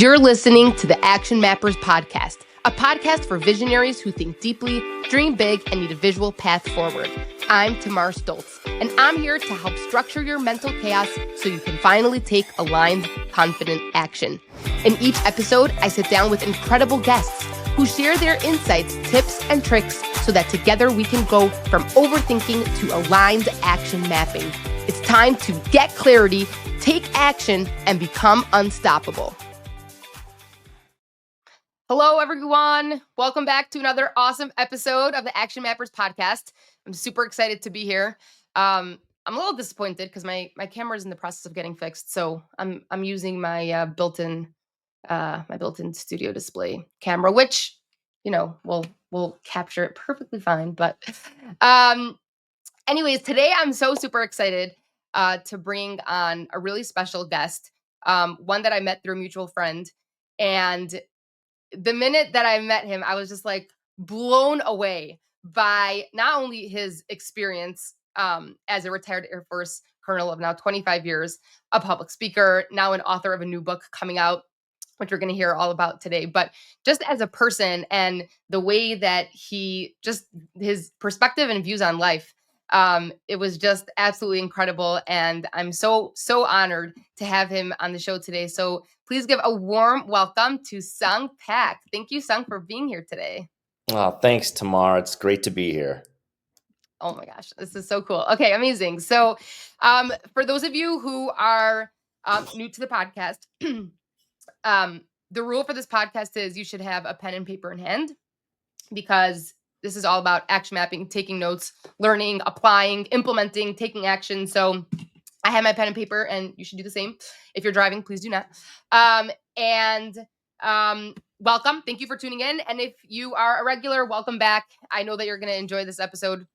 You're listening to the Action Mappers Podcast, a podcast for visionaries who think deeply, dream big, and need a visual path forward. I'm Tamar Stoltz, and I'm here to help structure your mental chaos so you can finally take aligned, confident action. In each episode, I sit down with incredible guests who share their insights, tips, and tricks so that together we can go from overthinking to aligned action mapping. It's time to get clarity, take action, and become unstoppable. Hello, everyone. Welcome back to another awesome episode of the Action Mappers Podcast. I'm super excited to be here. I'm a little disappointed because my camera is in the process of getting fixed, so I'm using my built-in studio display camera, which will capture it perfectly fine. But anyways, today I'm so super excited to bring on a really special guest, one that I met through a mutual friend, and the minute that I met him, I was just like blown away by not only his experience as a retired Air Force colonel of now 25 years, a public speaker, now an author of a new book coming out, which we're going to hear all about today, but just as a person and the way that his perspective and views on life. It was just absolutely incredible. And I'm so honored to have him on the show today. So please give a warm welcome to Seung Paik. Thank you, Seung, for being here today. Oh, thanks, Tamar. It's great to be here. Oh my gosh, this is so cool. Okay, amazing. So for those of you who are new to the podcast, the rule for this podcast is you should have a pen and paper in hand, because this is all about action mapping, taking notes, learning, applying, implementing, taking action. So I have my pen and paper, and you should do the same. If you're driving, please do not. Welcome. Thank you for tuning in. And if you are a regular, welcome back. I know that you're going to enjoy this episode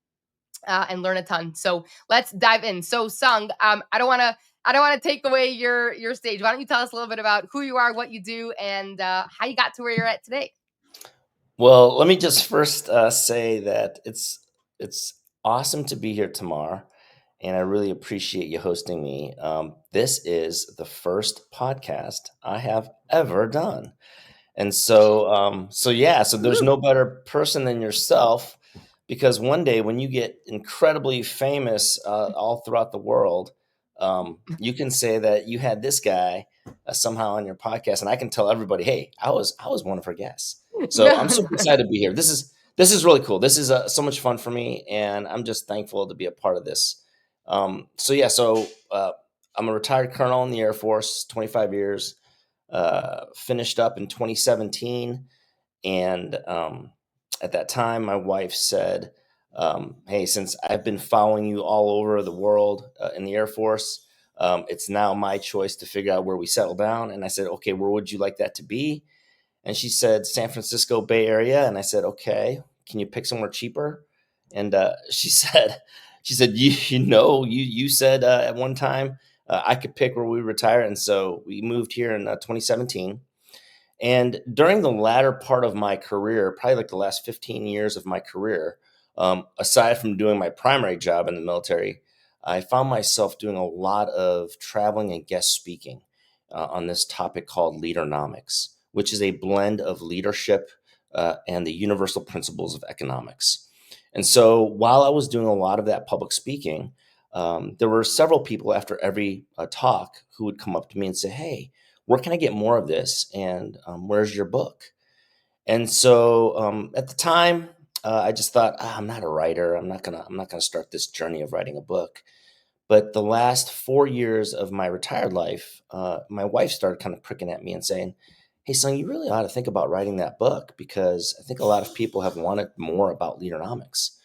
and learn a ton. So let's dive in. So Seung, I don't want to take away your stage. Why don't you tell us a little bit about who you are, what you do, and how you got to where you're at today? Well, let me just first say that it's awesome to be here, Tamar, and I really appreciate you hosting me. This is the first podcast I have ever done, and so there's no better person than yourself, because one day when you get incredibly famous all throughout the world, you can say that you had this guy somehow on your podcast, and I can tell everybody, hey, I was one of her guests. So I'm super excited to be here. This is really cool. This is so much fun for me, and I'm just thankful to be a part of this. I'm a retired colonel in the Air Force, 25 years, finished up in 2017. And at that time, my wife said, hey, since I've been following you all over the world in the Air Force, it's now my choice to figure out where we settle down. And I said, okay, where would you like that to be? And she said, San Francisco Bay Area. And I said, okay, can you pick somewhere cheaper? And she said, you said at one time I could pick where we retire. And so we moved here in 2017. And during the latter part of my career, probably like the last 15 years of my career, aside from doing my primary job in the military, I found myself doing a lot of traveling and guest speaking on this topic called Leadernomics, which is a blend of leadership and the universal principles of economics. And so while I was doing a lot of that public speaking, there were several people after every talk who would come up to me and say, hey, where can I get more of this? And where's your book? And so at the time, I just thought, I'm not a writer. I'm not gonna start this journey of writing a book. But the last 4 years of my retired life, my wife started kind of pricking at me and saying, hey, son, you really ought to think about writing that book, because I think a lot of people have wanted more about Leadernomics.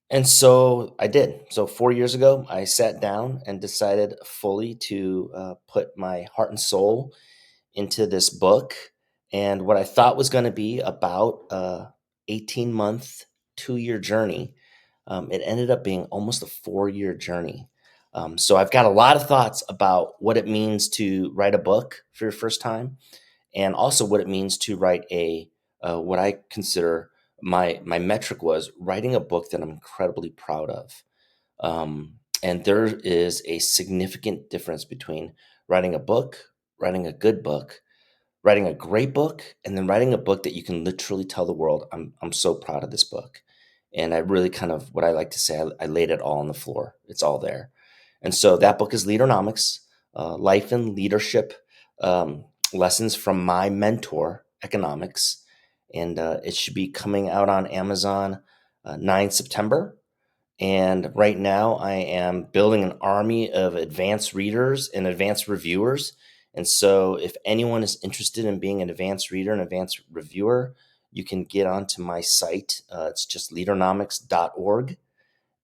And so I did. So 4 years ago, I sat down and decided fully to put my heart and soul into this book. And what I thought was going to be about 18-month, 2-year journey, it ended up being almost a 4-year journey. So I've got a lot of thoughts about what it means to write a book for your first time, and also what it means to write what I consider my metric was writing a book that I'm incredibly proud of. And there is a significant difference between writing a book, writing a good book, writing a great book, and then writing a book that you can literally tell the world, I'm so proud of this book. And I really kind of, what I like to say, I laid it all on the floor. It's all there. And so that book is Leadernomics, Life and Leadership Lessons from My Mentor, Economics. And it should be coming out on Amazon 9 September. And right now, I am building an army of advanced readers and advanced reviewers. And so, if anyone is interested in being an advanced reader and advanced reviewer, you can get onto my site. It's just leadernomics.org,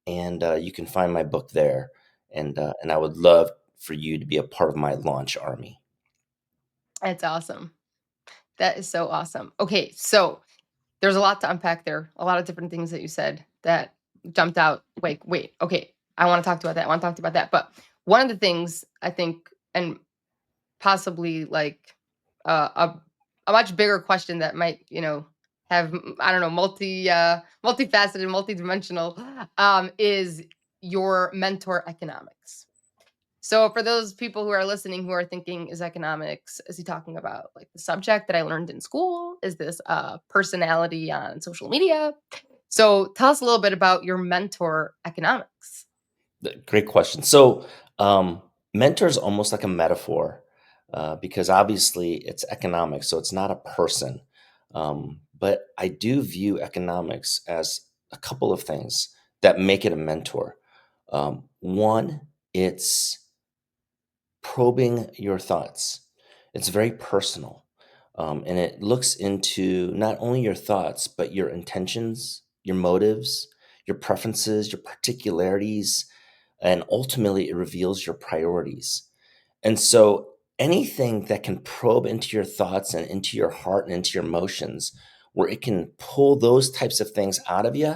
and you can find my book there. And I would love for you to be a part of my launch army. That's awesome. That is so awesome. Okay, so there's a lot to unpack there. A lot of different things that you said that jumped out. Wait. Okay, I want to talk about that. I want to talk about that. But one of the things I think, and possibly like a much bigger question that might, have I don't know, multifaceted, multidimensional, is your mentor economics. So for those people who are listening who are thinking, is economics, is he talking about like the subject that I learned in school? Is this a personality on social media? So tell us a little bit about your mentor economics. Great question. So, mentor is almost like a metaphor because obviously it's economics, so it's not a person. But I do view economics as a couple of things that make it a mentor. One, it's probing your thoughts. It's very personal. And it looks into not only your thoughts, but your intentions, your motives, your preferences, your particularities, and ultimately it reveals your priorities. And so anything that can probe into your thoughts and into your heart and into your emotions, where it can pull those types of things out of you,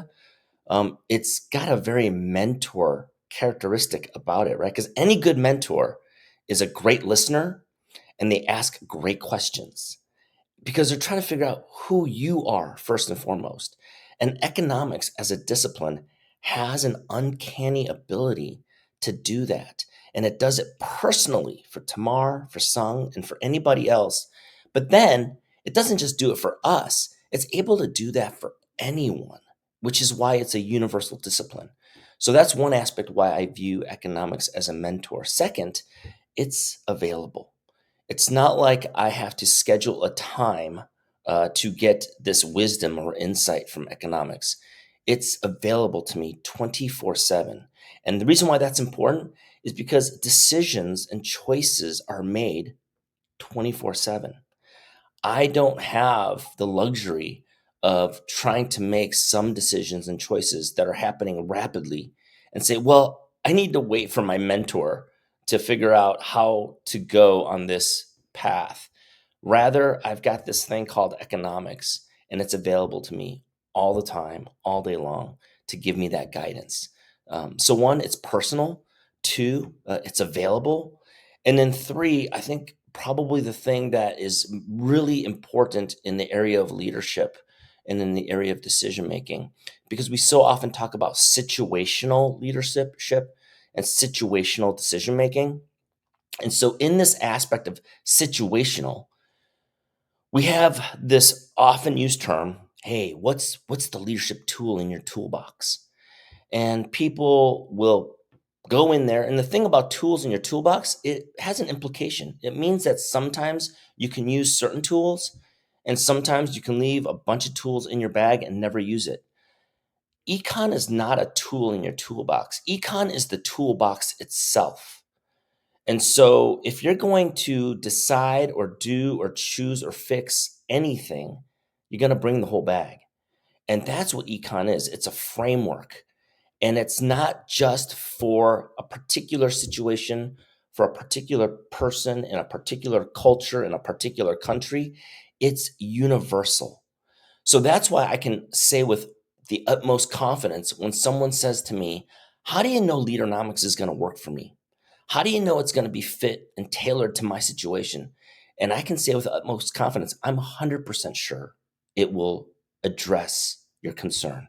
it's got a very mentor characteristic about it, right? Because any good mentor is a great listener and they ask great questions because they're trying to figure out who you are first and foremost. And economics as a discipline has an uncanny ability to do that. And it does it personally for Tamar, for Sung, and for anybody else. But then it doesn't just do it for us, it's able to do that for anyone, which is why it's a universal discipline. So that's one aspect why I view economics as a mentor. Second, it's available. It's not like I have to schedule a time to get this wisdom or insight from economics. It's available to me 24/7. And the reason why that's important is because decisions and choices are made 24/7. I don't have the luxury of trying to make some decisions and choices that are happening rapidly and say, well, I need to wait for my mentor to figure out how to go on this path. Rather, I've got this thing called economics, and it's available to me all the time, all day long, to give me that guidance. So, one, it's personal. Two, it's available. And then three, I think probably the thing that is really important in the area of leadership and in the area of decision making, because we so often talk about situational leadership and situational decision making. And so, in this aspect of situational, we have this often used term, hey, what's the leadership tool in your toolbox? And people will go in there, and the thing about tools in your toolbox, it has an implication. It means that sometimes you can use certain tools and sometimes you can leave a bunch of tools in your bag and never use it. Econ is not a tool in your toolbox. Econ is the toolbox itself. And so if you're going to decide or do or choose or fix anything, you're going to bring the whole bag. And that's what econ is. It's a framework. And it's not just for a particular situation, for a particular person in a particular culture in a particular country. It's universal. So that's why I can say with the utmost confidence when someone says to me, how do you know Leadernomics is going to work for me? How do you know it's going to be fit and tailored to my situation? And I can say with utmost confidence, I'm 100% sure it will address your concern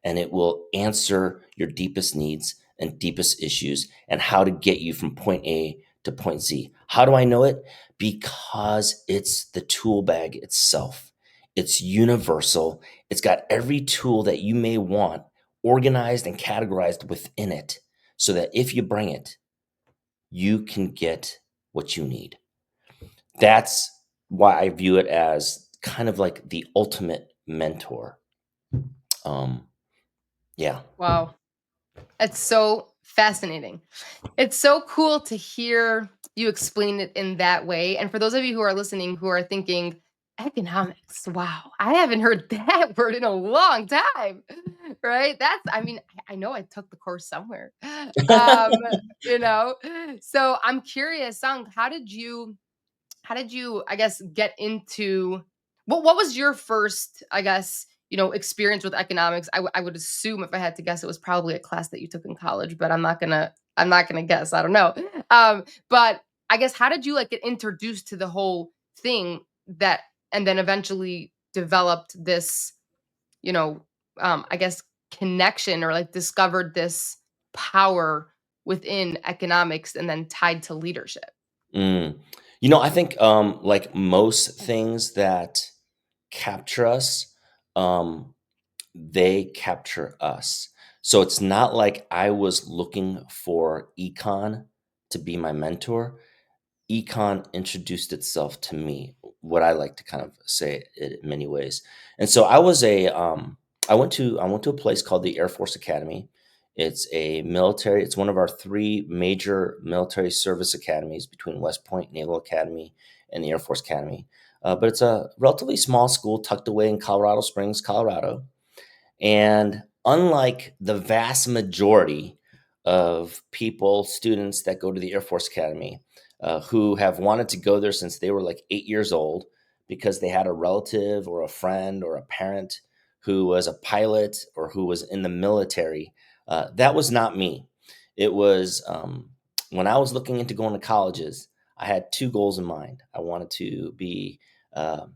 and it will answer your deepest needs and deepest issues and how to get you from point A to point Z. How do I know it? Because it's the tool bag itself. It's universal. It's got every tool that you may want organized and categorized within it so that if you bring it, you can get what you need. That's why I view it as kind of like the ultimate mentor. Um, yeah. Wow. It's so fascinating. It's so cool to hear you explain it in that way. And for those of you who are listening who are thinking, economics, wow, I haven't heard that word in a long time. Right? I mean, I know I took the course somewhere. Um, you know, so I'm curious, Sung, how did you, I guess, get into what was your first, I guess, experience with economics? I would assume if I had to guess, it was probably a class that you took in college, but I'm not gonna guess. I don't know. But I guess how did you like get introduced to the whole thing that and then eventually developed this, you know, I guess connection or like discovered this power within economics and then tied to leadership? Mm. I think like most things that capture us, um, they capture us. So it's not like I was looking for Econ to be my mentor. Econ introduced itself to me, what I like to kind of say it in many ways. And so I went to a place called the Air Force Academy. It's one of our three major military service academies between West Point Naval Academy and the Air Force Academy. But it's a relatively small school tucked away in Colorado Springs, Colorado. And unlike the vast majority of people, students that go to the Air Force Academy, who have wanted to go there since they were like 8 years old because they had a relative or a friend or a parent who was a pilot or who was in the military, that was not me. It was when I was looking into going to colleges, I had two goals in mind. I wanted to be uh,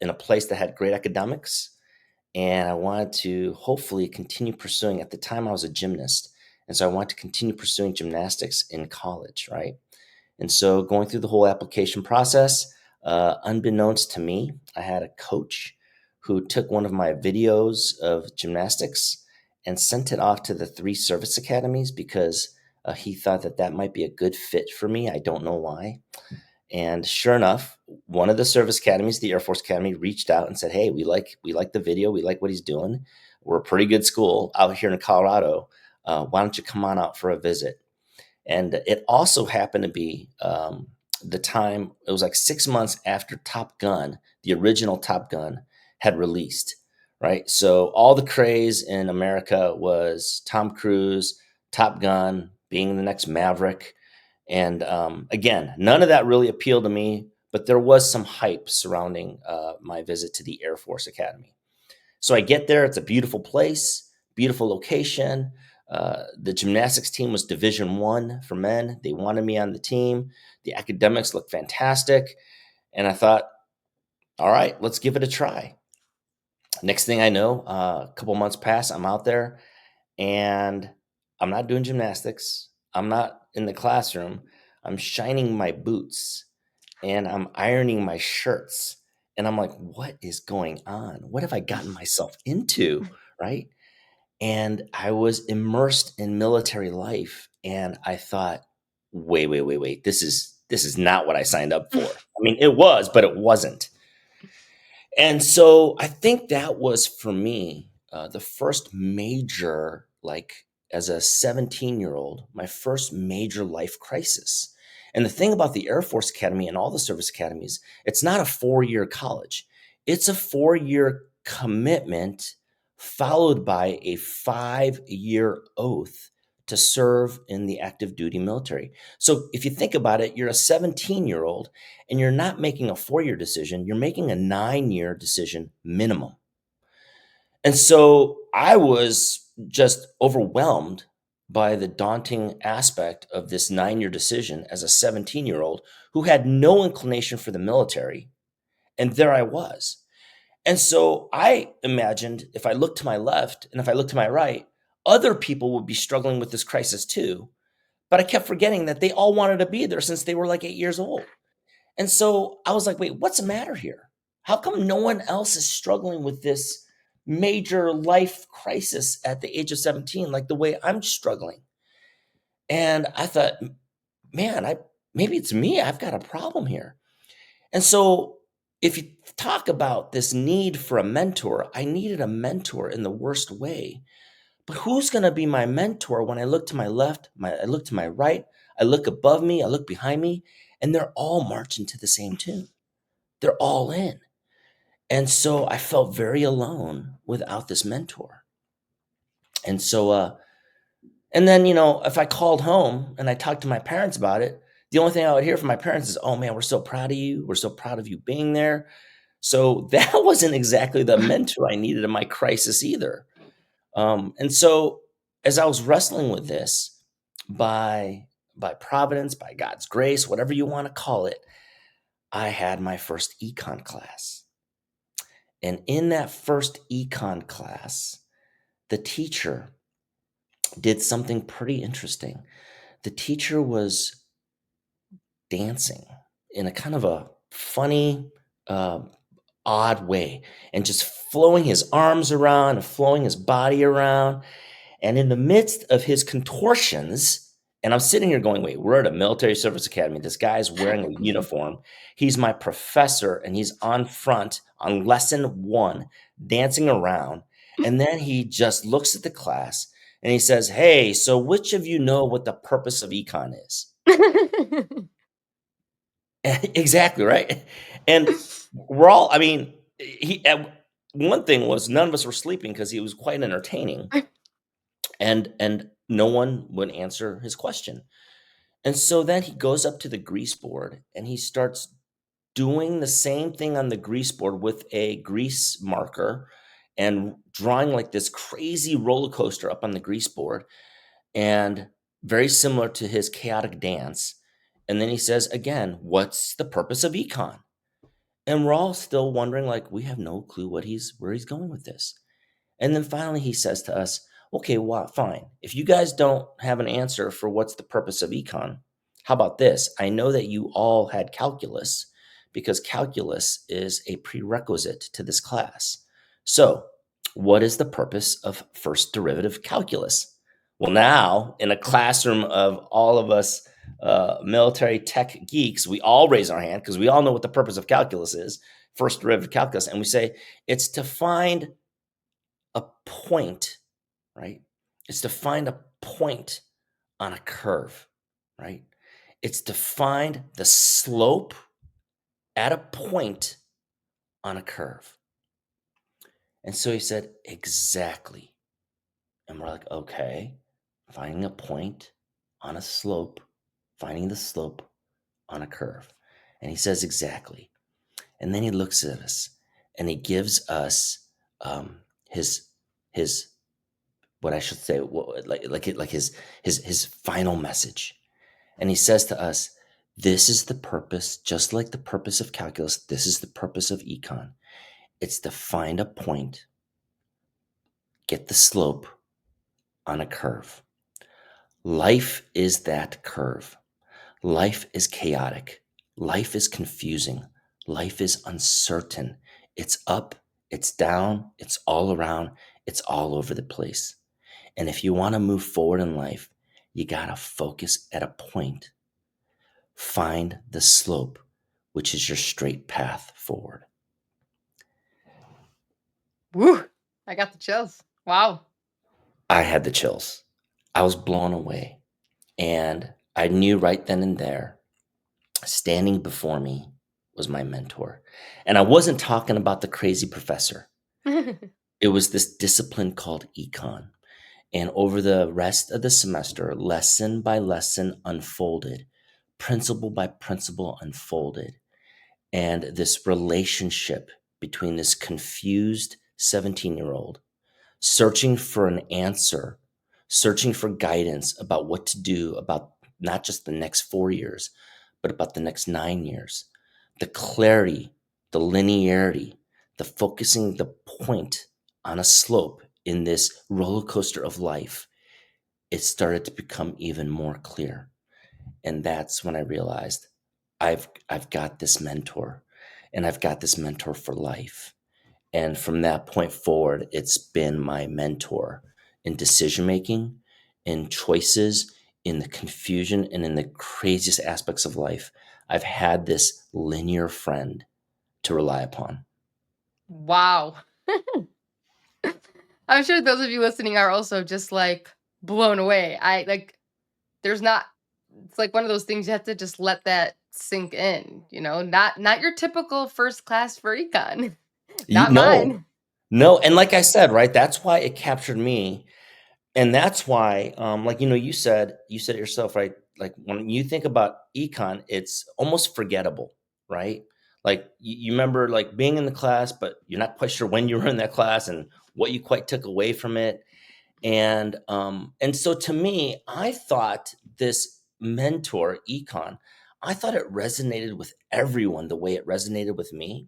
in a place that had great academics, and I wanted to hopefully continue pursuing. At the time, I was a gymnast, and so I wanted to continue pursuing gymnastics in college, right? And so going through the whole application process, unbeknownst to me, I had a coach who took one of my videos of gymnastics and sent it off to the three service academies because he thought that that might be a good fit for me. I don't know why. And sure enough, one of the service academies, the Air Force Academy, reached out and said, "Hey, we like the video. We like what he's doing. We're a pretty good school out here in Colorado. Why don't you come on out for a visit?" And it also happened to be the time. It was like 6 months after Top Gun, the original Top Gun, had released. Right, so all the craze in America was Tom Cruise, Top Gun, being the next Maverick. And again, none of that really appealed to me, but there was some hype surrounding my visit to the Air Force Academy. So I get there, it's a beautiful place, beautiful location. The gymnastics team was Division 1 for men. They wanted me on the team. The academics looked fantastic. And I thought, all right, let's give it a try. Next thing I know, a couple months pass, I'm out there and I'm not doing gymnastics. I'm not in the classroom. I'm shining my boots and I'm ironing my shirts. And I'm like, what is going on? What have I gotten myself into? Right. And I was immersed in military life. And I thought, wait, wait, wait, wait. This is not what I signed up for. I mean, it was, but it wasn't. And so I think that was for me the first major, like as a 17-year-old, my first major life crisis. And the thing about the Air Force Academy and all the service academies, it's not a 4-year college, it's a 4-year commitment followed by a 5-year oath to serve in the active duty military. So if you think about it, you're a 17-year-old and you're not making a 4-year decision, you're making a 9-year decision minimum. And so I was just overwhelmed by the daunting aspect of this 9-year decision as a 17-year-old who had no inclination for the military. And there I was. And so I imagined if I looked to my left and if I looked to my right, other people would be struggling with this crisis too. but I kept forgetting that they all wanted to be there since they were like 8 years old. And so I was like, wait, what's the matter here? How come no one else is struggling with this major life crisis at the age of 17, like the way I'm struggling? And I thought, man, maybe it's me. I've got a problem here. And so if you talk about this need for a mentor, I needed a mentor in the worst way. But who's going to be my mentor when I look to my left, I look to my right, I look above me, I look behind me, and they're all marching to the same tune. They're all in. And so I felt very alone without this mentor. And so and then, if I called home and I talked to my parents about it, the only thing I would hear from my parents is, "Oh man, we're so proud of you. We're so proud of you being there." So that wasn't exactly the mentor I needed in my crisis either. And so as I was wrestling with this, by providence, by God's grace, whatever you want to call it, I had my first econ class. And in that first econ class, the teacher did something pretty interesting. The teacher was dancing in a kind of a funny, uh, odd way and just flowing his arms around and flowing his body around. And in the midst of his contortions, and I'm sitting here going, wait, we're at a military service academy. This guy's wearing a uniform. He's my professor, and he's on front on lesson one, dancing around. And then he just looks at the class and he says, "Hey, so which of you know what the purpose of econ is?" Exactly, right? And we're all, I mean, one thing was none of us were sleeping because he was quite entertaining, and no one would answer his question. And so then he goes up to the grease board and he starts doing the same thing on the grease board with a grease marker and drawing like this crazy roller coaster up on the grease board, and very similar to his chaotic dance. And then he says again, "What's the purpose of econ?" And we're all still wondering, like, we have no clue where he's going with this. And then finally he says to us, "Okay, well, fine. If you guys don't have an answer for what's the purpose of econ, how about this? I know that you all had calculus because calculus is a prerequisite to this class. So, what is the purpose of first derivative calculus?" Well, now in a classroom of all of us military tech geeks, we all raise our hand because we all know what the purpose of calculus is, first derivative calculus, and we say it's to find a point, right? It's to find a point on a curve, right? It's to find the slope at a point on a curve. And so he said, "Exactly." And we're like, "Okay, finding a point on a slope, finding the slope on a curve." And he says, "Exactly." And then he looks at us and he gives us his his what I should say, his final message. And he says to us, "This is the purpose, just like the purpose of calculus. This is the purpose of econ. It's to find a point, get the slope on a curve. Life is that curve. Life is chaotic. Life is confusing. Life is uncertain. It's up, it's down, it's all around, it's all over the place. And if you want to move forward in life, you got to focus at a point. Find the slope, which is your straight path forward." Woo! I got the chills. Wow. I had the chills. I was blown away. And I knew right then and there, standing before me was my mentor. And I wasn't talking about the crazy professor. It was this discipline called econ. And over the rest of the semester, lesson by lesson unfolded, principle by principle unfolded. And this relationship between this confused 17-year-old searching for an answer, searching for guidance about what to do about not just the next 4 years, but about the next 9 years. The clarity, the linearity, the focusing the point on a slope in this roller coaster of life it started to become even more clear. And that's when I realized I've got this mentor, and I've got this mentor for life. And from that point forward, it's been my mentor in decision making, in choices, in the confusion, and in the craziest aspects of life. I've had this linear friend to rely upon. Wow. I'm sure those of you listening are also just like blown away. I like there's not it's like one of those things you have to just let that sink in, you know? Not your typical first class for econ. You Not know, mine. no, and like I said, right, that's why it captured me. And that's why, like, you said it yourself, right? Like when you think about econ, it's almost forgettable, right? Like you remember like being in the class, but you're not quite sure when you were in that class and what you quite took away from it. And so to me, I thought this mentor, econ, I thought it resonated with everyone the way it resonated with me.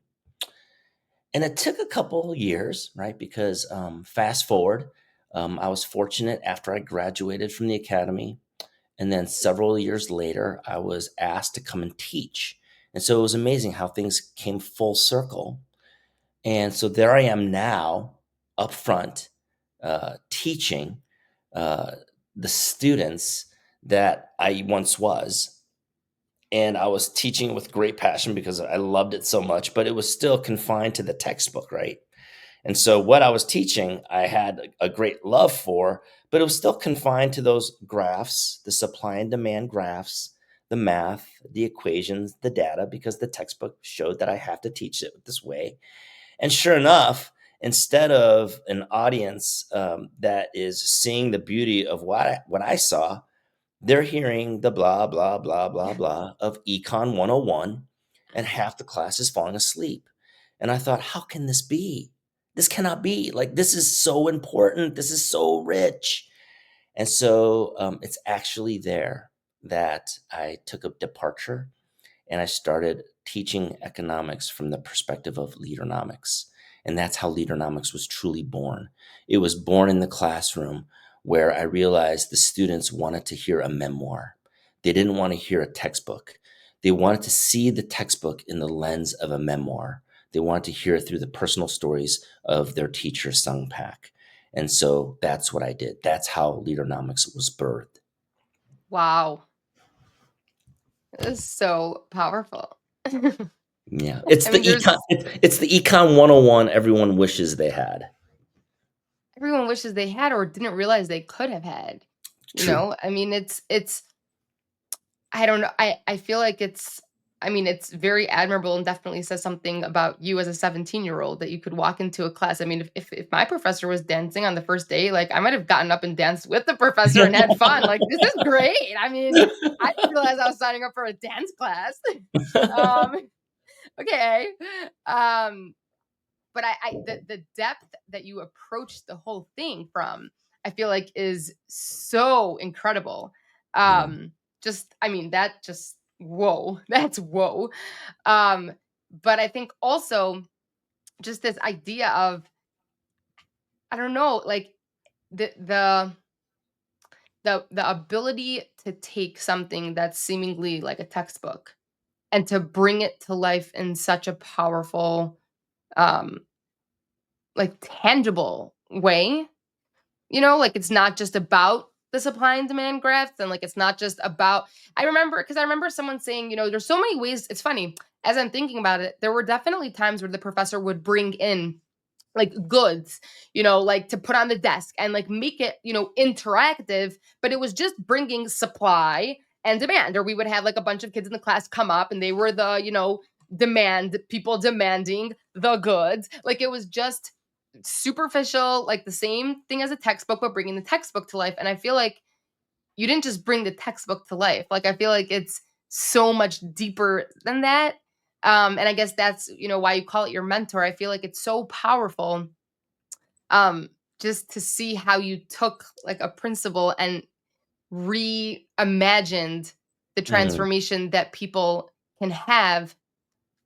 And it took a couple years, right? Because fast forward, I was fortunate after I graduated from the academy. And then several years later, I was asked to come and teach. And so it was amazing how things came full circle. And so there I am now up front teaching uh, the students that I once was. And I was teaching with great passion because I loved it so much, but it was still confined to the textbook, right? And so what I was teaching, I had a great love for, but it was still confined to those graphs, the supply and demand graphs, the math, the equations, the data, because the textbook showed that I have to teach it this way. And sure enough, instead of an audience that is seeing the beauty of what I saw, they're hearing the blah, blah, blah, blah, blah of Econ 101, and half the class is falling asleep. And I thought, how can this be? This cannot be. Like, this is so important. This is so rich. And so it's actually there that I took a departure and I started teaching economics from the perspective of Leadernomics. And that's how Leadernomics was truly born. It was born in the classroom where I realized the students wanted to hear a memoir. They didn't want to hear a textbook. They wanted to see the textbook in the lens of a memoir. They wanted to hear it through the personal stories of their teacher, Seung Paik. And so that's what I did. That's how Leadernomics was birthed. Wow. This is so powerful. Yeah, it's I the mean, econ. there's It's the econ 101 everyone wishes they had. everyone wishes they had or didn't realize they could have had. You True. know? I mean, it's I don't know. I feel like I mean, it's very admirable and definitely says something about you as a 17-year-old that you could walk into a class. I mean, if my professor was dancing on the first day, like I might have gotten up and danced with the professor and had fun. Like, this is great. I mean, I didn't realize I was signing up for a dance class. um, okay. Um, but the depth that you approach the whole thing from, I feel like is so incredible. Yeah. Just I mean, that just whoa, that's whoa. Um, but I think also just this idea of I don't know, like the ability to take something that's seemingly like a textbook and to bring it to life in such a powerful, um, like tangible way. You know, like, it's not just about the supply and demand graphs, and, like, it's not just about I remember someone saying, you know, "There's so many ways." It's funny, as I'm thinking about it, there were definitely times where the professor would bring in, like, goods, you know, like, to put on the desk and, like, make it, you know, interactive, but it was just bringing supply and demand, or we would have, like, a bunch of kids in the class come up, and they were the, you know, demand people demanding the goods. Like, it was just superficial, like the same thing as a textbook, but bringing the textbook to life. And I feel like you didn't just bring the textbook to life. Like I feel like it's so much deeper than that. And I guess that's you know why you call it your mentor. I feel like it's so powerful. Um, just to see how you took like a principle and reimagined the Mhm. transformation that people can have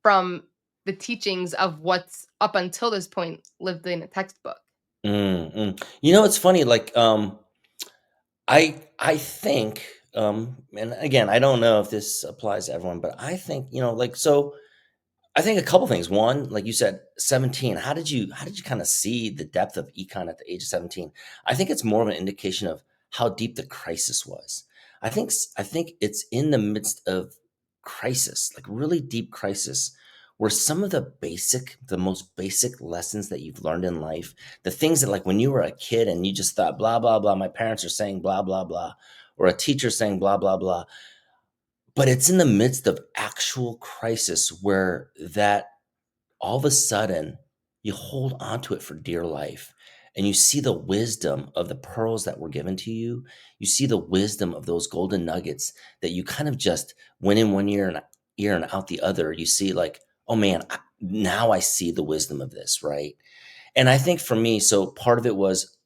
from the teachings of what's up until this point lived in a textbook. Mm. You know, it's funny, like, I think, and again, I don't know if this applies to everyone, but I think, like, so I think a couple things. One, like you said, 17. How did you kind of see the depth of econ at the age of 17? I think it's more of an indication of how deep the crisis was. I think it's in the midst of crisis, like really deep crisis, where some of the most basic lessons that you've learned in life, the things that like when you were a kid and you just thought blah blah blah, my parents are saying blah blah blah, or a teacher saying blah blah blah, but it's in the midst of actual crisis where that all of a sudden you hold on to it for dear life and you see the wisdom of the pearls that were given to you. You see the wisdom of those golden nuggets that you kind of just went in one ear and out the other. You see like, oh man, now I see the wisdom of this, right? And I think for me, so part of it was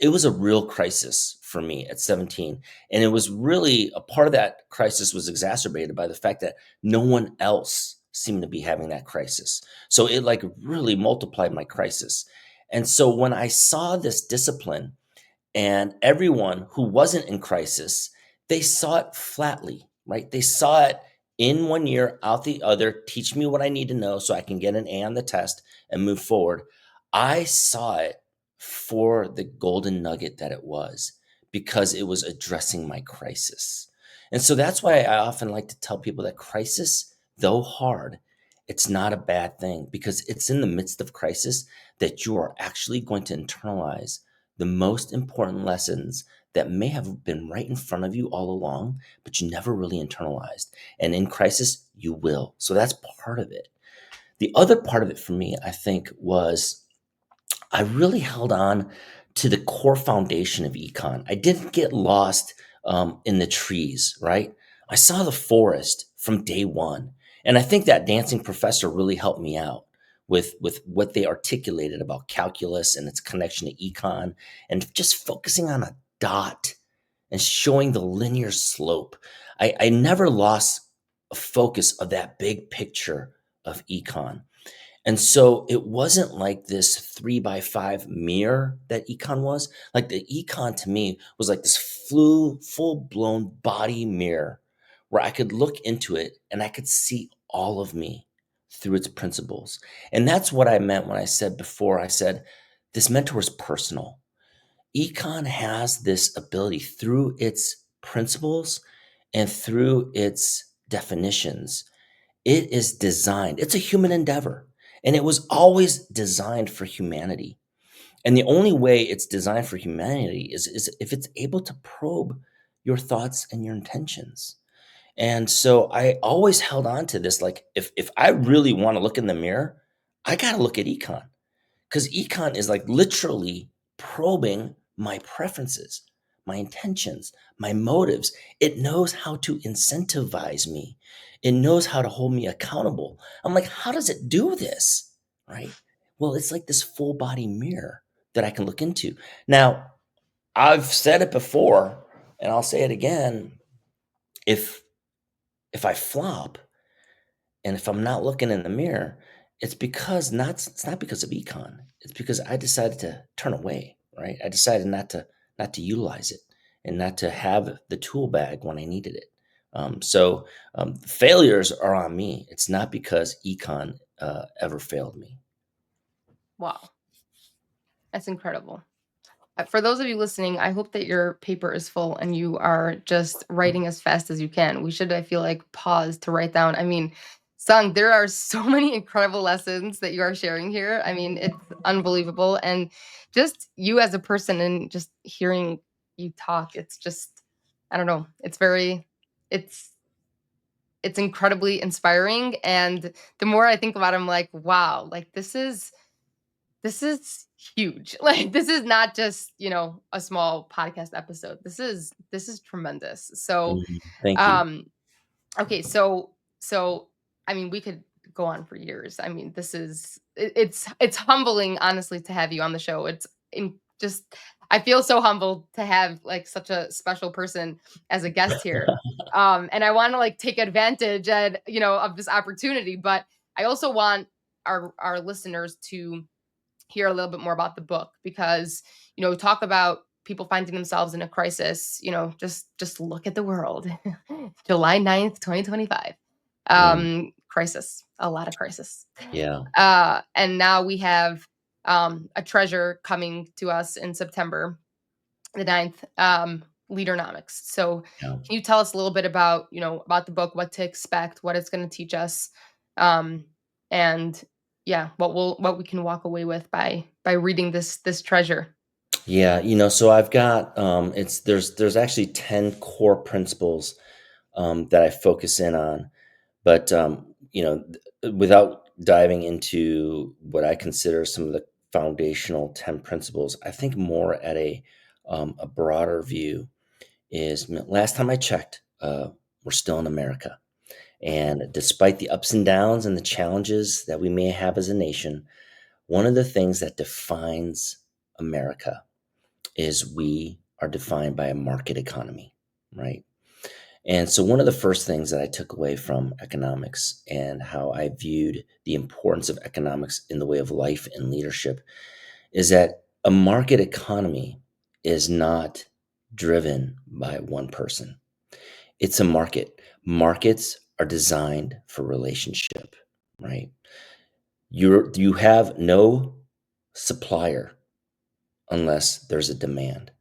a real crisis for me at 17. And it was really a part of that crisis was exacerbated by the fact that no one else seemed to be having that crisis. So it like really multiplied my crisis. And so when I saw this discipline and everyone who wasn't in crisis, they saw it flatly, right? They saw it in one year, out the other, teach me what I need to know so I can get an A on the test and move forward. I saw it for the golden nugget that it was because it was addressing my crisis. And so that's why I often like to tell people that crisis, though hard, it's not a bad thing because it's in the midst of crisis that you are actually going to internalize the most important lessons that may have been right in front of you all along, but you never really internalized. And in crisis, you will. So that's part of it. The other part of it for me, I think, was I really held on to the core foundation of econ. I didn't get lost in the trees, right? I saw the forest from day one. And I think that dancing professor really helped me out with what they articulated about calculus and its connection to econ and just focusing on a dot and showing the linear slope. I never lost a focus of that big picture of econ. And so it wasn't like this 3 by 5 mirror that econ was. Like the econ to me was like this full blown body mirror where I could look into it and I could see all of me through its principles. And that's what I meant when I said before, I said, this mentor is personal. Econ has this ability through its principles and through its definitions, it is designed, it's a human endeavor, and it was always designed for humanity. And the only way it's designed for humanity is if it's able to probe your thoughts and your intentions. And so I always held on to this like if I really want to look in the mirror, I got to look at econ because econ is like literally probing my preferences, my intentions, my motives. It knows how to incentivize me. It knows how to hold me accountable. I'm like, how does it do this? Right? Well, it's like this full body mirror that I can look into. Now, I've said it before and I'll say it again. If if I flop, and if I'm not looking in the mirror, it's not because of econ. It's because I decided to turn away, right? I decided not to utilize it and not to have the tool bag when I needed it. Failures are on me. It's not because econ ever failed me. Wow, that's incredible. For those of you listening, I hope that your paper is full and you are just writing as fast as you can. We should, I feel like, pause to write down. I mean, Sung, there are so many incredible lessons that you are sharing here. I mean, it's unbelievable. And just you as a person and just hearing you talk, it's just, I don't know, it's, it's incredibly inspiring. And the more I think about it, I'm like, wow, like this is huge. Like this is not just, a small podcast episode. This is tremendous. So, Thank you. um okay, so I mean, we could go on for years. I mean, it's humbling honestly to have you on the show. It's in just I feel so humbled to have like such a special person as a guest here. And I want to like take advantage and of this opportunity, but I also want our listeners to hear a little bit more about the book because we talk about people finding themselves in a crisis, just look at the world. July 9th, 2025. Mm, Crisis, a lot of crisis. yeah, And now we have a treasure coming to us in September the 9th, Leadernomics. So yeah. can you tell us a little bit about, about the book, what to expect, what it's going to teach us, um, and yeah, what we can walk away with by reading this treasure? Yeah, so I've got it's there's actually 10 core principles that I focus in on. But without diving into what I consider some of the foundational 10 principles, I think more at a broader view is last time I checked, we're still in America. And despite the ups and downs and the challenges that we may have as a nation, one of the things that defines America is we are defined by a market economy, right? And so, one of the first things that I took away from economics and how I viewed the importance of economics in the way of life and leadership is that a market economy is not driven by one person, it's a market. Markets are designed for relationship, right? You have no supplier unless there's a demand,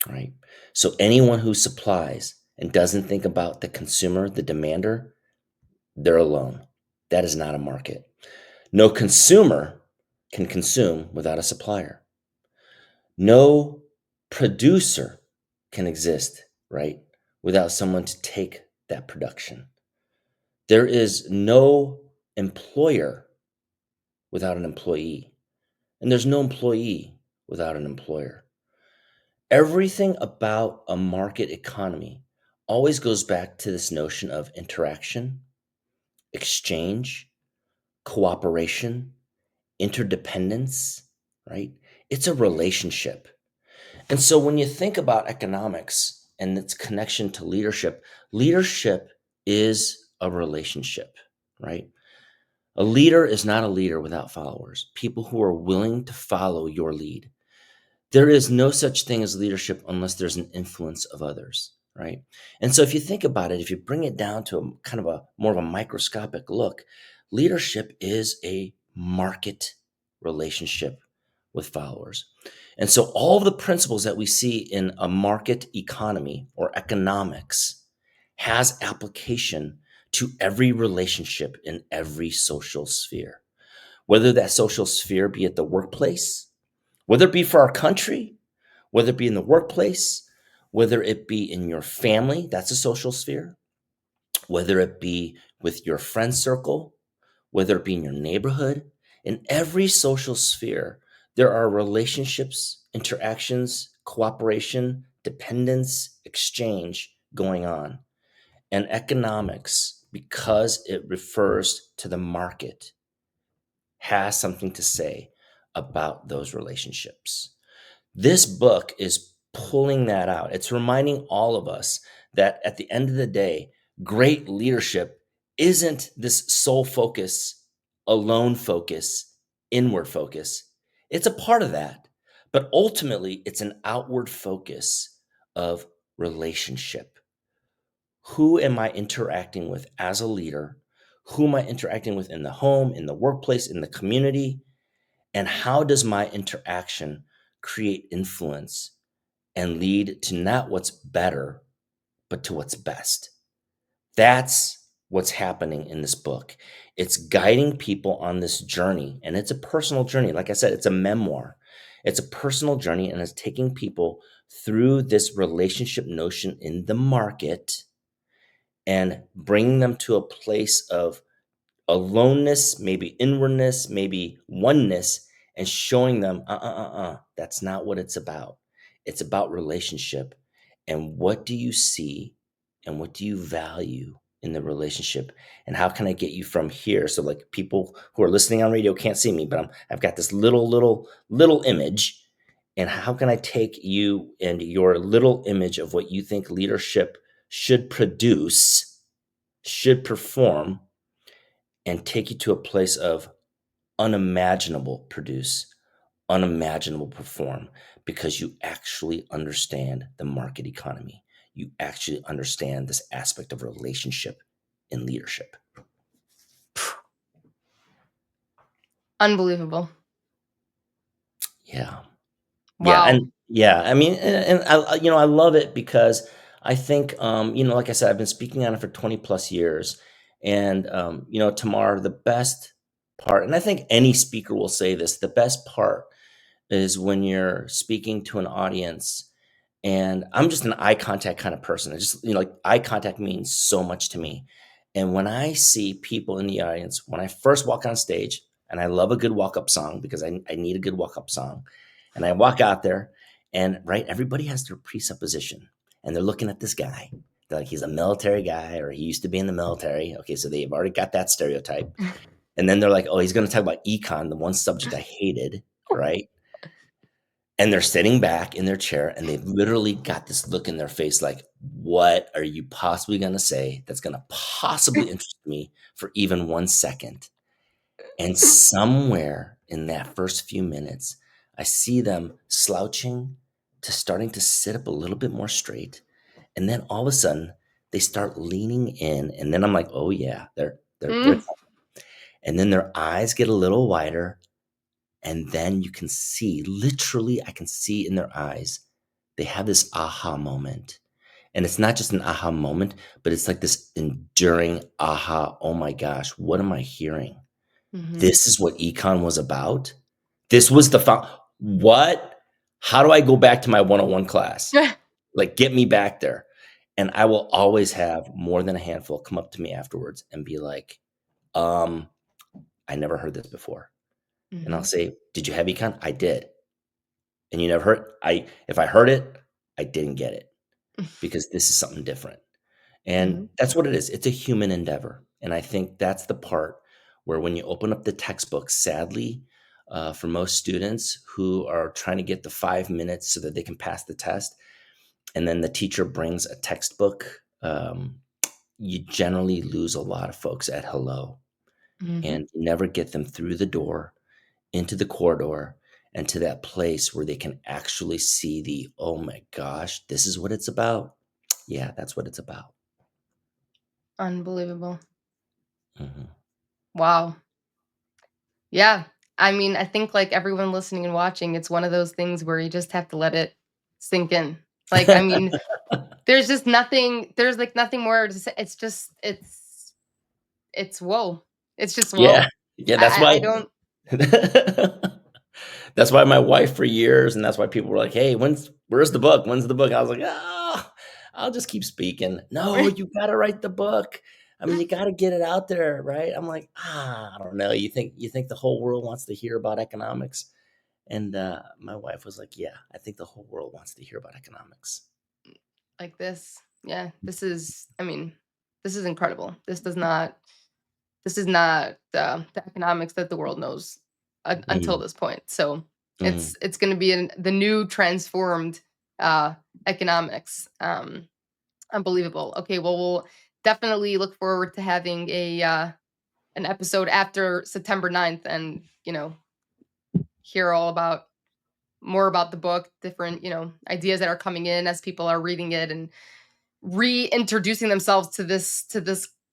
right? So anyone who supplies and doesn't think about the consumer, the demander, they're alone. That is not a market. No consumer can consume without a supplier. No producer can exist, right, without someone to take that production. There is no employer without an employee, and there's no employee without an employer. Everything about a market economy always goes back to this notion of interaction, exchange, cooperation, interdependence, right? It's a relationship. And so when you think about economics and its connection to leadership, leadership is a relationship, right? A leader is not a leader without followers, people who are willing to follow your lead. There is no such thing as leadership unless there's an influence of others, right? And so if you think about it, if you bring it down to a kind of a more of a microscopic look, leadership is a market relationship with followers. And so all of the principles that we see in a market economy or economics has application to every relationship in every social sphere. Whether that social sphere be at the workplace, whether it be for our country, whether it be in the workplace, whether it be in your family, that's a social sphere, whether it be with your friend circle, whether it be in your neighborhood, in every social sphere, there are relationships, interactions, cooperation, dependence, exchange going on. And economics, because it refers to the market, has something to say about those relationships. This book is pulling that out. It's reminding all of us that at the end of the day, great leadership isn't this sole focus, alone focus, inward focus. It's a part of that, but ultimately, it's an outward focus of relationship. Who am I interacting with as a leader? Who am I interacting with in the home, in the workplace, in the community? And how does my interaction create influence and lead to not what's better, but to what's best? That's what's happening in this book. It's guiding people on this journey, and it's a personal journey. Like I said, it's a memoir. It's a personal journey, and it's taking people through this relationship notion in the market and bringing them to a place of aloneness, maybe inwardness, maybe oneness, and showing them, that's not what it's about. It's about relationship. And what do you see and what do you value in the relationship? And how can I get you from here? So, like people who are listening on radio can't see me, but I've got this little image. And how can I take you and your little image of what you think leadership should produce, should perform, and take you to a place of unimaginable produce, unimaginable perform because you actually understand the market economy. You actually understand this aspect of relationship in leadership. Unbelievable. Yeah. Yeah, Wow. and yeah, I mean, and I love it because I think, like I said, I've been speaking on it for 20 plus years, and Tamar, the best part, and I think any speaker will say this, the best part is when you're speaking to an audience, and I'm just an eye contact kind of person. I just, like eye contact means so much to me. And when I see people in the audience, when I first walk on stage, and I love a good walk up song because I need a good walk up song. And I walk out there, and right, everybody has their presupposition, and they're looking at this guy. They're like, he's a military guy, or he used to be in the military. Okay, so they've already got that stereotype. And then they're like, oh, he's going to talk about econ, the one subject I hated, right? And they're sitting back in their chair, and they've literally got this look in their face like, what are you possibly going to say that's going to possibly interest me for even 1 second? And somewhere in that first few minutes, I see them slouching to starting to sit up a little bit more straight. And then all of a sudden, they start leaning in. And then I'm like, oh, yeah, they're, Mm. and then their eyes get a little wider. And then you can see, literally, I can see in their eyes, they have this aha moment. And it's not just an aha moment, but it's like this enduring aha. Oh my gosh, what am I hearing? Mhm. This is what econ was about. This was what? How do I go back to my 101 class? Like, get me back there. And I will always have more than a handful come up to me afterwards and be like, um, I never heard this before. And I'll Mhm. say, did you have econ? I did. And you never heard if I heard it, I didn't get it because this is something different. And Mhm. that's what it is. It's a human endeavor. And I think that's the part where when you open up the textbook, sadly, for most students who are trying to get the 5 minutes so that they can pass the test, and then the teacher brings a textbook, you generally lose a lot of folks at hello, Mhm. and you never get them through the door into the corridor and to that place where they can actually see oh my gosh, this is what it's about. Yeah, that's what it's about. Unbelievable. Mhm. Wow. Yeah. I mean, I think like everyone listening and watching, it's one of those things where you just have to let it sink in. Like, I mean, there's like nothing more to say. It's just it's whoa. It's just Yeah. whoa. Yeah, that's I why don't that's why my wife for years, and that's why people were like, "Hey, where's the book? When's the book?" I was like, "Oh, I'll just keep speaking." "No, you gotta write the book. I mean, you gotta get it out there, right?" I'm like, I don't know. You think the whole world wants to hear about economics?" And, my wife was like, "Yeah, I think the whole world wants to hear about economics." like this. Yeah, this is I mean, this is incredible. This is not the economics that the world knows until Mm, this point. So mm. it's going to be the new transformed uh, economics. Unbelievable. Okay, well, we'll definitely look forward to having a an episode after September 9th, and hear all about more about the book, different ideas that are coming in as people are reading it and reintroducing themselves to this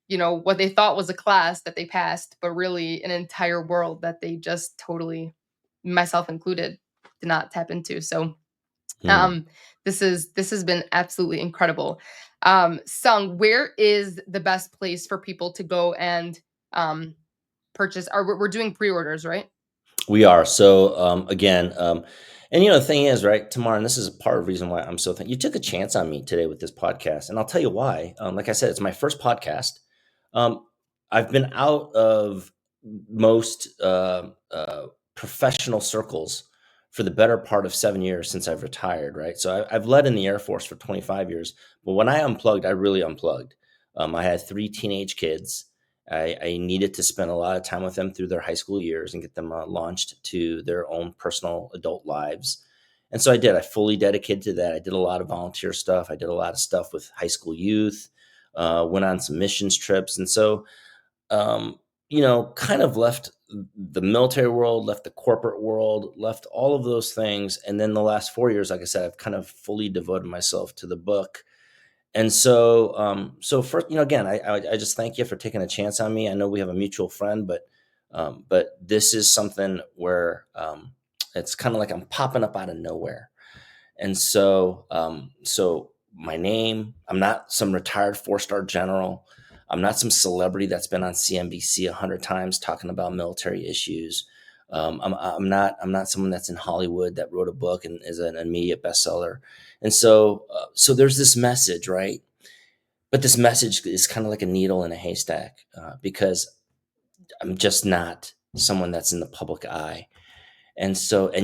what they thought was a class that they passed, but really an entire world that they just totally, myself included, did not tap into. So Mm. um this has been absolutely incredible. Sung, where is the best place for people to go and um purchase? We're doing pre-orders, right? We are. So, again, and the thing is, right, Tamara, and this is a part of the reason why I'm so thankful. You took a chance on me today with this podcast, and I'll tell you why. Like I said, it's my first podcast. Um, I've been out of most professional circles for the better part of 7 years since I've retired, right? So I've led in the Air Force for 25 years, but when I unplugged, I really unplugged. I had 3 teenage kids. I needed to spend a lot of time with them through their high school years and get them launched to their own personal adult lives. And so I did. I fully dedicated to that. I did a lot of volunteer stuff. I did a lot of stuff with high school youth, went on some missions trips. And so, um, kind of left the military world, left the corporate world, left all of those things. And then the last 4 years, like I said, I've kind of fully devoted myself to the book. And so first, again, I just thank you for taking a chance on me. I know we have a mutual friend, but this is something where it's kind of like I'm popping up out of nowhere. And so my name, I'm not some retired 4-star general. I'm not some celebrity that's been on CNBC 100 times talking about military issues. I'm not someone that's in Hollywood that wrote a book and is an immediate bestseller. And so there's this message, right? But this message is kind of like a needle in a haystack because I'm just not someone that's in the public eye. And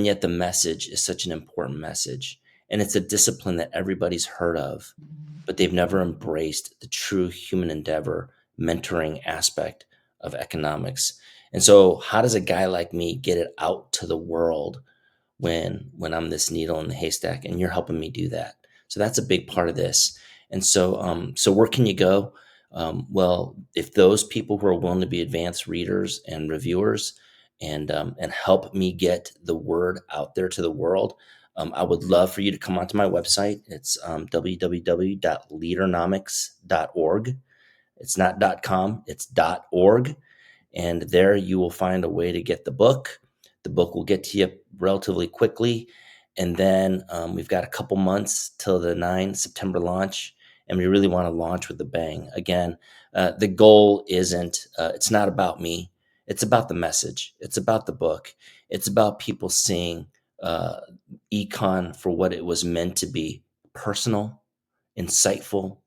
yet the message is such an important message. And it's a discipline that everybody's heard of, but they've never embraced the true human endeavor, mentoring aspect of economics. And so, how does a guy like me get it out to the world when I'm this needle in the haystack, and you're helping me do that? So that's a big part of this. And so where can you go? Well, if those people who are willing to be advanced readers and reviewers and help me get the word out there to the world, I would love for you to come onto my website. It's www.leadernomics.org. It's not .com, it's .org. And there you will find a way to get the book. The book will get to you relatively quickly. And then we've got a couple months till the 9 September launch. And we really want to launch with a bang. Again, the goal it's not about me. It's about the message. It's about the book. It's about people seeing Econ for what it was meant to be: personal, insightful,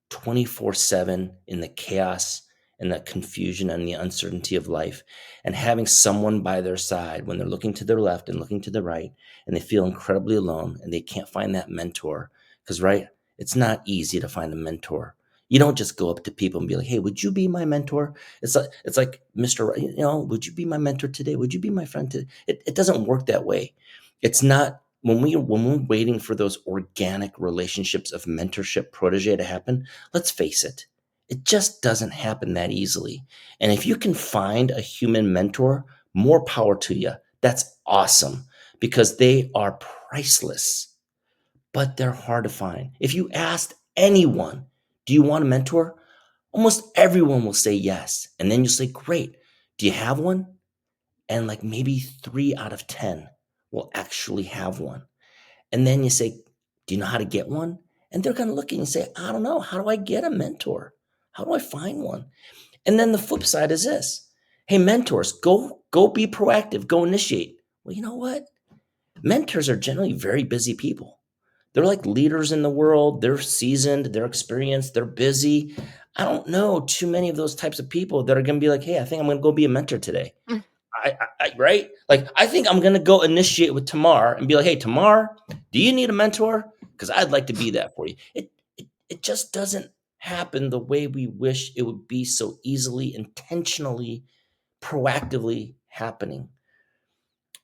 24/7 in the chaos and the confusion and the uncertainty of life, and having someone by their side when they're looking to their left and looking to the right and they feel incredibly alone and they can't find that mentor. Because, right, it's not easy to find a mentor. You don't just go up to people and be like, hey, would you be my mentor? It's like Mr. Right, would you be my mentor today? Would you be my friend today? It doesn't work that way. It's not when we're waiting for those organic relationships of mentorship protege to happen. Let's face it, it just doesn't happen that easily. And if you can find a human mentor, more power to you. That's awesome because they are priceless, but they're hard to find. If you asked anyone, do you want a mentor? Almost everyone will say yes. And then you say, great, do you have one? And like maybe 3 out of 10 will actually have one. And then you say, do you know how to get one? And they're going to look at you and say, I don't know. How do I get a mentor? How do I find one? And then the flip side is this. Hey, mentors, go be proactive, go initiate. Well, you know what? Mentors are generally very busy people. They're like leaders in the world. They're seasoned, they're experienced, they're busy. I don't know too many of those types of people that are going to be like, hey, I think I'm going to go be a mentor today. Right? Like, I think I'm gonna go initiate with Tamar and be like, "Hey, Tamar, do you need a mentor? Because I'd like to be that for you." It just doesn't happen the way we wish it would be, so easily, intentionally, proactively happening.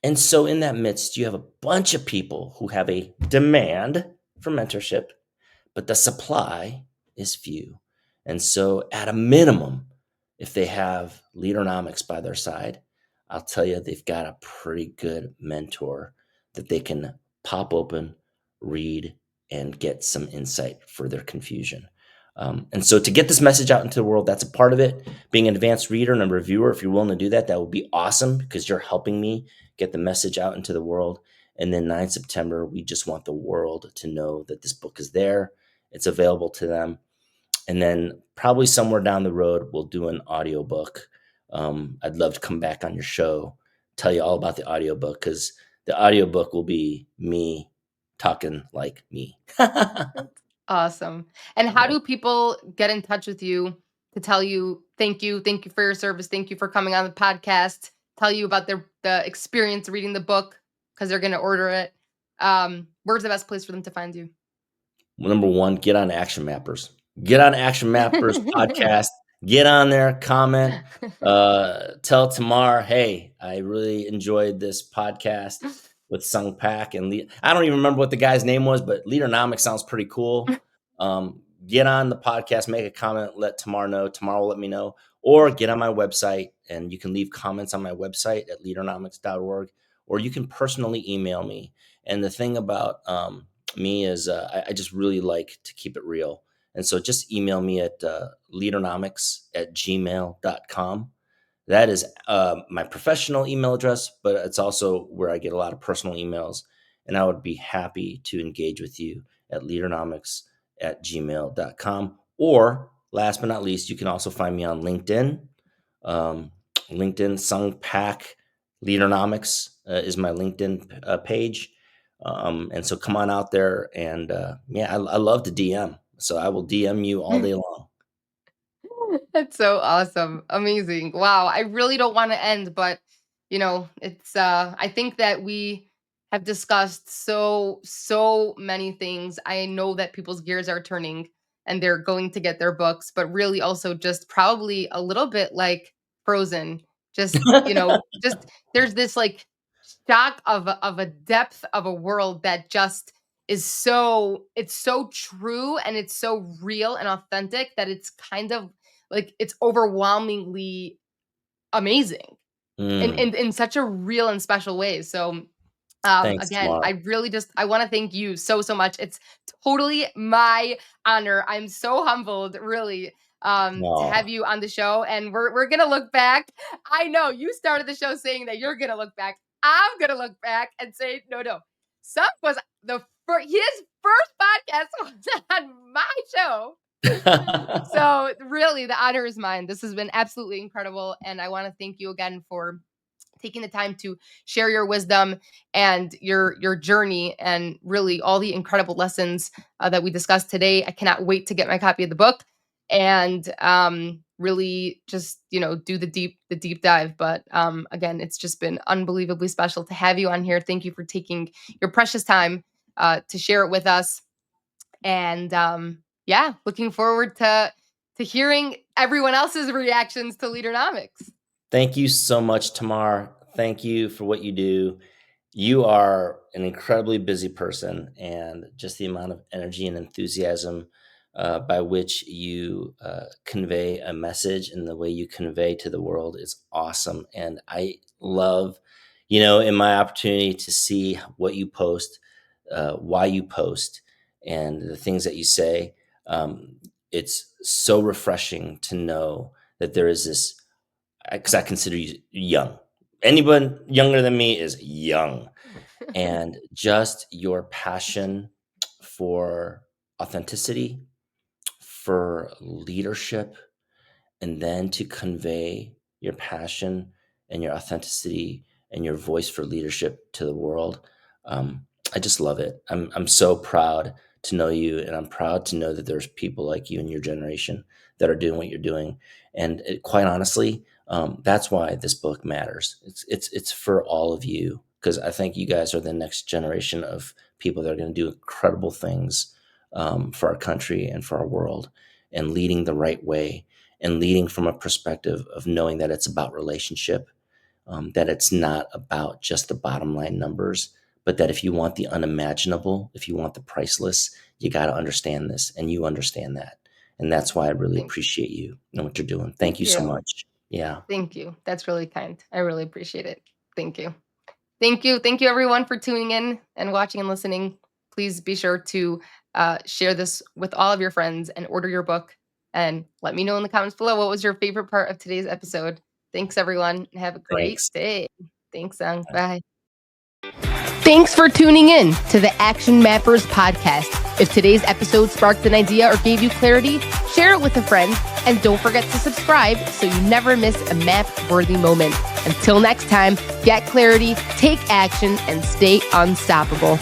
And so, in that midst, you have a bunch of people who have a demand for mentorship, but the supply is few. And so, at a minimum, if they have Leadernomics by their side, I'll tell you they've got a pretty good mentor that they can pop open, read, and get some insight for their confusion. And so, to get this message out into the world, that's a part of it. Being an advanced reader and a reviewer, if you're willing to do that, that would be awesome because you're helping me get the message out into the world. And then 9 September, we just want the world to know that this book is there. It's available to them. And then probably somewhere down the road, we'll do an audiobook. I'd love to come back on your show, tell you all about the audiobook because the audiobook will be me talking like me. That's awesome. And how Yeah. do people get in touch with you to tell you thank you for your service, thank you for coming on the podcast, tell you about the experience reading the book because they're going to order it? Where's the best place for them to find you? Well, number one, get on Action Mappers. Get on Action Mappers podcast. Get on there, comment, tell Tamar, hey, I really enjoyed this podcast with Seung Paik and I don't even remember what the guy's name was, but Leadernomics sounds pretty cool. Get on the podcast, make a comment, let Tamar know. Tamar will let me know. or get on my website, and you can leave comments on my website at leadernomics.org, or you can personally email me. And the thing about me is I just really like to keep it real. And so just email me at leadernomics@gmail.com. That is my professional email address, but it's also where I get a lot of personal emails. And I would be happy to engage with you at leadernomics@gmail.com. Or last but not least, you can also find me on LinkedIn. Um, LinkedIn, Seung Paik Leadernomics is my LinkedIn page. And so come on out there. And yeah, I love to DM. So I will DM you all day long. That's so awesome. Amazing. Wow. I really don't want to end, but it's I think that we have discussed so many things. I know that people's gears are turning and they're going to get their books, but really also just probably a little bit like Frozen. Just there's this like shock of a depth of a world that just is it's so true and it's so real and authentic that it's kind of like it's overwhelmingly amazing in Mm, in such a real and special way. So thanks, again, Mark. I want to thank you so much. It's totally my honor. I'm so humbled, really, to have No. you on the show. And we're gonna look back. I know you started the show saying that you're gonna look back. I'm gonna look back and say, no. Sung was his first podcast was on my show. So really, the honor is mine. This has been absolutely incredible, and I want to thank you again for taking the time to share your wisdom and your journey and really all the incredible lessons that we discussed today. I cannot wait to get my copy of the book and really just do the deep dive. But again, it's just been unbelievably special to have you on here. Thank you for taking your precious time to share it with us. And yeah, looking forward to hearing everyone else's reactions to Leadernomics. Thank you so much, Tamar. Thank you for what you do. You are an incredibly busy person, and just the amount of energy and enthusiasm by which you convey a message and the way you convey to the world is awesome. And I love, in my opportunity to see what you post, why you post, and the things that you say. It's so refreshing to know that there is this, because I consider you young. Anyone younger than me is young. And just your passion for authenticity, for leadership, and then to convey your passion and your authenticity and your voice for leadership to the world. I just love it. I'm so proud to know you, and I'm proud to know that there's people like you in your generation that are doing what you're doing. And quite honestly, that's why this book matters. It's for all of you, because I think you guys are the next generation of people that are going to do incredible things for our country and for our world, and leading the right way, and leading from a perspective of knowing that it's about relationship, that it's not about just the bottom line numbers, but that if you want the unimaginable, if you want the priceless, you got to understand this, and you understand that. And that's why I really Thank, appreciate you and what you're doing. Thank thank you so you. much. Yeah. Thank you. That's really kind. I really appreciate it. Thank you. Thank you. Thank you, everyone, for tuning in and watching and listening. Please be sure to share this with all of your friends and order your book. And let me know in the comments below what was your favorite part of today's episode. Thanks, everyone. Have a great Thanks. day. Thanks, Sung. Bye. Thanks for tuning in to the Action Mappers podcast. If today's episode sparked an idea or gave you clarity, share it with a friend, and don't forget to subscribe so you never miss a map-worthy moment. Until next time, get clarity, take action, and stay unstoppable.